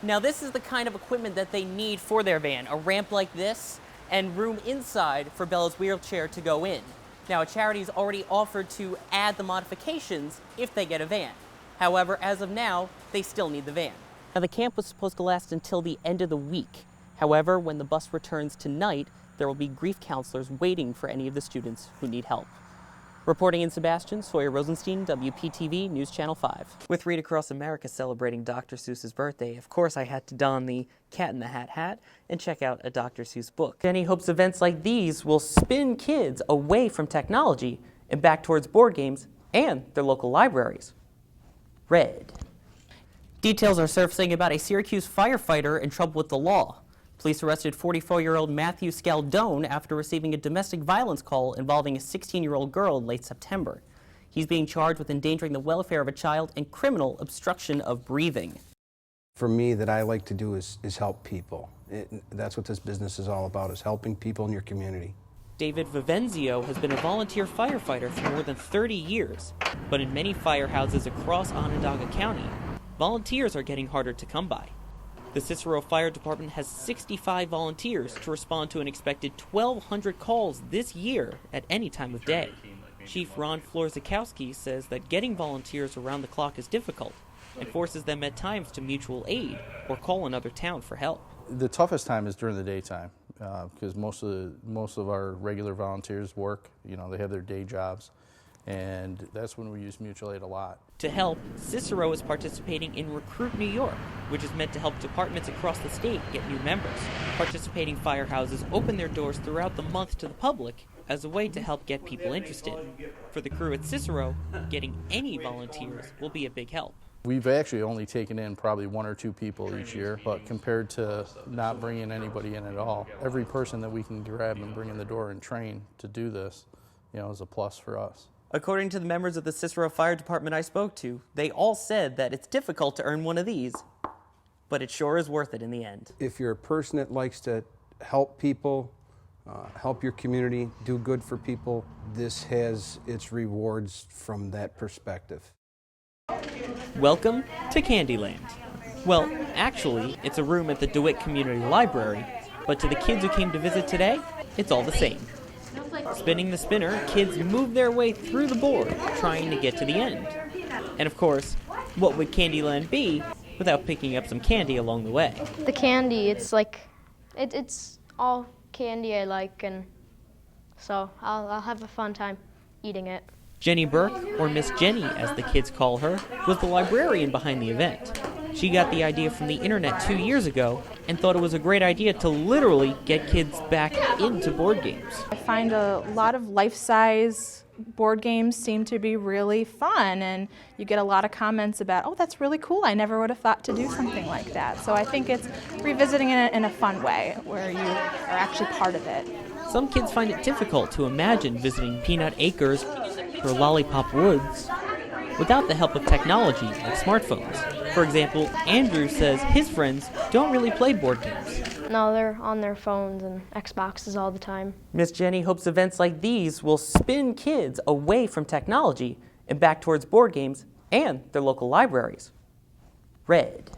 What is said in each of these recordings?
Now this is the kind of equipment that they need for their van, a ramp like this and room inside for Bella's wheelchair to go in. Now a charity's already offered to add the modifications if they get a van. However, as of now, they still need the van. Now the camp was supposed to last until the end of the week. However, when the bus returns tonight, there will be grief counselors waiting for any of the students who need help. Reporting in Sebastian, Sawyer Rosenstein, WPTV News Channel 5. With Read Across America celebrating Dr. Seuss's birthday, of course I had to don the Cat in the Hat hat and check out a Dr. Seuss book. Jenny hopes events like these will spin kids away from technology and back towards board games and their local libraries. Read. Details are surfacing about a Syracuse firefighter in trouble with the law. Police arrested 44-year-old Matthew Scaldone after receiving a domestic violence call involving a 16-year-old girl in late September. He's being charged with endangering the welfare of a child and criminal obstruction of breathing. For me, that I like to do is help people. That's what this business is all about, is helping people in your community. David Vivenzio has been a volunteer firefighter for more than 30 years, but in many firehouses across Onondaga County, volunteers are getting harder to come by. The Cicero Fire Department has 65 volunteers to respond to an expected 1,200 calls this year at any time of day. Chief Ron Florzakowski says that getting volunteers around the clock is difficult and forces them at times to mutual aid or call another town for help. The toughest time is during the daytime because most of our regular volunteers work. You know, they have their day jobs. And that's when we use mutual aid a lot. To help, Cicero is participating in Recruit New York, which is meant to help departments across the state get new members. Participating firehouses open their doors throughout the month to the public as a way to help get people interested. For the crew at Cicero, getting any volunteers will be a big help. We've actually only taken in probably 1 or 2 people each year, but compared to not bringing anybody in at all, every person that we can grab and bring in the door and train to do this, you know, is a plus for us. According to the members of the Cicero Fire Department I spoke to, they all said that it's difficult to earn one of these, but it sure is worth it in the end. If you're a person that likes to help people, help your community, do good for people, this has its rewards from that perspective. Welcome to Candyland. Well, actually, it's a room at the DeWitt Community Library, but to the kids who came to visit today, it's all the same. Spinning the spinner, kids move their way through the board, trying to get to the end. And of course, what would Candyland be without picking up some candy along the way? The candy, it's like, it's all candy I like, and so I'll have a fun time eating it. Jenny Burke, or Miss Jenny as the kids call her, was the librarian behind the event. She got the idea from the internet 2 years ago and thought it was a great idea to literally get kids back into board games. I find a lot of life-size board games seem to be really fun, and you get a lot of comments about, oh, that's really cool, I never would have thought to do something like that. So I think it's revisiting it in a fun way where you are actually part of it. Some kids find it difficult to imagine visiting Peanut Acres or Lollipop Woods without the help of technology like smartphones. For example, Andrew says his friends don't really play board games. No, they're on their phones and Xboxes all the time. Miss Jenny hopes events like these will spin kids away from technology and back towards board games and their local libraries. Read.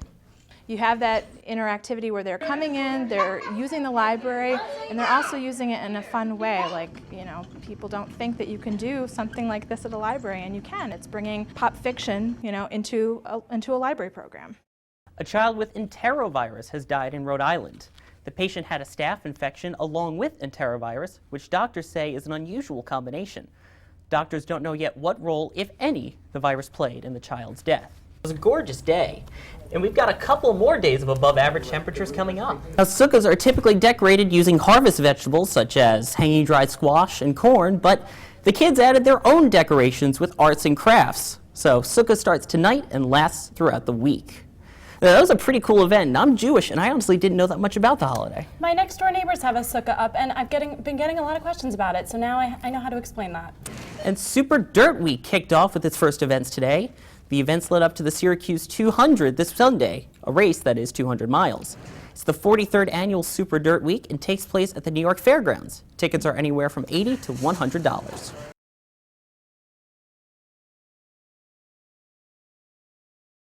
You have that interactivity where they're coming in, they're using the library, and they're also using it in a fun way. Like, you know, people don't think that you can do something like this at a library, and you can. It's bringing pop fiction, you know, into a library program. A child with enterovirus has died in Rhode Island. The patient had a staph infection along with enterovirus, which doctors say is an unusual combination. Doctors don't know yet what role, if any, the virus played in the child's death. It was a gorgeous day, and we've got a couple more days of above average temperatures coming up. Now, sukkahs are typically decorated using harvest vegetables such as hanging dried squash and corn, but the kids added their own decorations with arts and crafts. So sukkah starts tonight and lasts throughout the week. Now, that was a pretty cool event, and I'm Jewish, and I honestly didn't know that much about the holiday. My next door neighbors have a sukkah up, and I've been getting a lot of questions about it, so now I know how to explain that. And Super Dirt Week kicked off with its first events today. The events led up to the Syracuse 200 this Sunday, a race that is 200 miles. It's the 43rd annual Super Dirt Week and takes place at the New York Fairgrounds. Tickets are anywhere from $80 to $100.